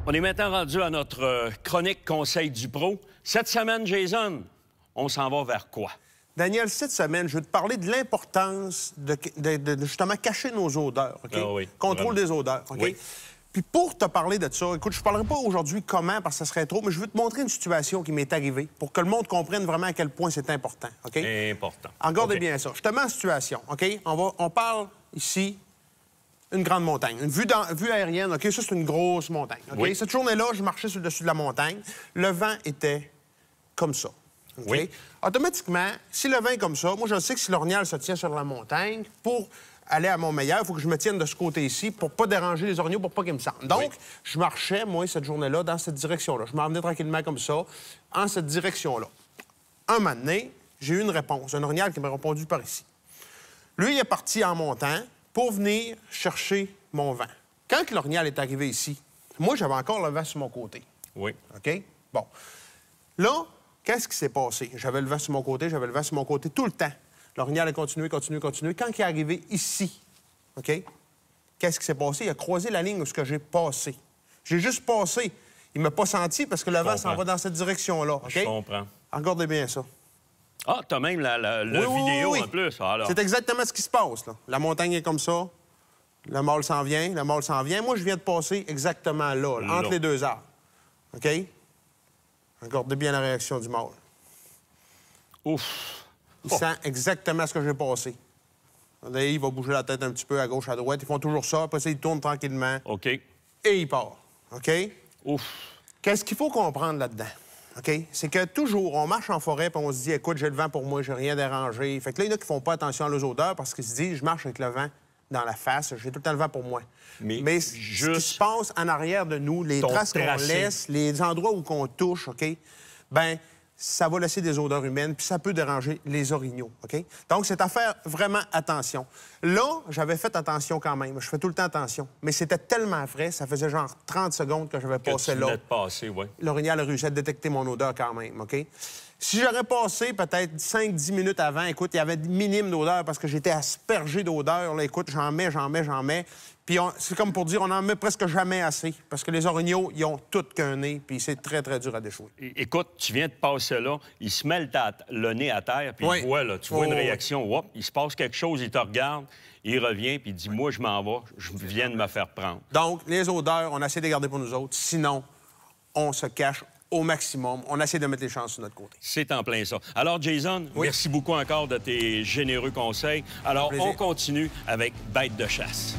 On est maintenant rendu à notre chronique Conseil du Pro. Cette semaine, Jason, on s'en va vers quoi? Daniel, cette semaine, je veux te parler de l'importance de justement cacher nos odeurs. OK? Ah oui, Contrôle vraiment. des odeurs. OK? Oui. Puis pour te parler de ça, écoute, je ne parlerai pas aujourd'hui comment, parce que ça serait trop, mais je veux te montrer une situation qui m'est arrivée pour que le monde comprenne vraiment à quel point c'est important. OK? Important. Regardez OK. bien ça. Je te mets en situation. OK? On parle ici une grande montagne. Une vue aérienne. OK? Ça, c'est une grosse montagne. OK? Oui. Cette journée-là, je marchais sur le dessus de la montagne. Le vent était comme ça. OK? Oui. Automatiquement, si le vent est comme ça, moi, je sais que si l'orignal se tient sur la montagne, pour aller à mon meilleur, il faut que je me tienne de ce côté-ci pour pas déranger les orignaux, pour pas qu'ils me sentent. Donc, Oui. je marchais, moi, cette journée-là, dans cette direction-là. Je m'en venais tranquillement comme ça, en cette direction-là. Un moment donné, j'ai eu une réponse, un orignal qui m'a répondu par ici. Lui, il est parti en montant pour venir chercher mon vent. Quand l'orignal est arrivé ici, moi, j'avais encore le vent sur mon côté. Oui. OK? Bon. Là, qu'est-ce qui s'est passé? J'avais le vent sur mon côté, tout le temps. L'orignal a continué. Quand il est arrivé ici, OK? Qu'est-ce qui s'est passé? Il a croisé la ligne où j'ai passé. J'ai juste passé. Il ne m'a pas senti parce que le vent s'en va dans cette direction-là. OK? Je comprends. Regardez bien ça. Ah, t'as même la vidéo en plus. Alors. C'est exactement ce qui se passe, là. La montagne est comme ça. Le mâle s'en vient. Moi, je viens de passer exactement là, entre les deux arbres. OK? Regardez bien la réaction du mâle. Ouf. Il sent exactement ce que j'ai passé. Regardez, il va bouger la tête un petit peu à gauche, à droite. Ils font toujours ça. Après ça, ils tournent tranquillement. OK. Et il part. OK? Ouf. Qu'est-ce qu'il faut comprendre là-dedans? OK? C'est que toujours, on marche en forêt puis on se dit, écoute, j'ai le vent pour moi, j'ai rien dérangé. Fait que là, il y en a qui font pas attention à leurs odeurs parce qu'ils se disent, je marche avec le vent dans la face, j'ai tout le temps le vent pour moi. Mais ce qui se passe en arrière de nous, les traces qu'on laisse, les endroits où on touche, OK? Ben ça va laisser des odeurs humaines, puis ça peut déranger les orignaux, OK? Donc, c'est à faire vraiment attention. Là, j'avais fait attention quand même. Je fais tout le temps attention. Mais c'était tellement frais, ça faisait genre 30 secondes que j'avais passé là. L'orignal a réussi à détecter mon odeur quand même, OK? Si j'aurais passé peut-être 5-10 minutes avant, écoute, il y avait minime d'odeur parce que j'étais aspergé d'odeur. Là, écoute, j'en mets. Puis c'est comme pour dire, on n'en met presque jamais assez. Parce que les orignaux, ils ont tout qu'un nez, puis c'est très, très dur à déchouer. Écoute, tu viens de passer là, il se met le nez à terre, puis il voit, là, tu vois une réaction, hop, il se passe quelque chose, il te regarde, il revient, puis il dit, moi, je m'en vais, je viens de me faire prendre. Donc, les odeurs, on essaie de les garder pour nous autres. Sinon, on se cache au maximum. On essaie de mettre les chances sur notre côté. C'est en plein ça. Alors, Jason, merci beaucoup encore de tes généreux conseils. Alors, on continue avec Bête de chasse.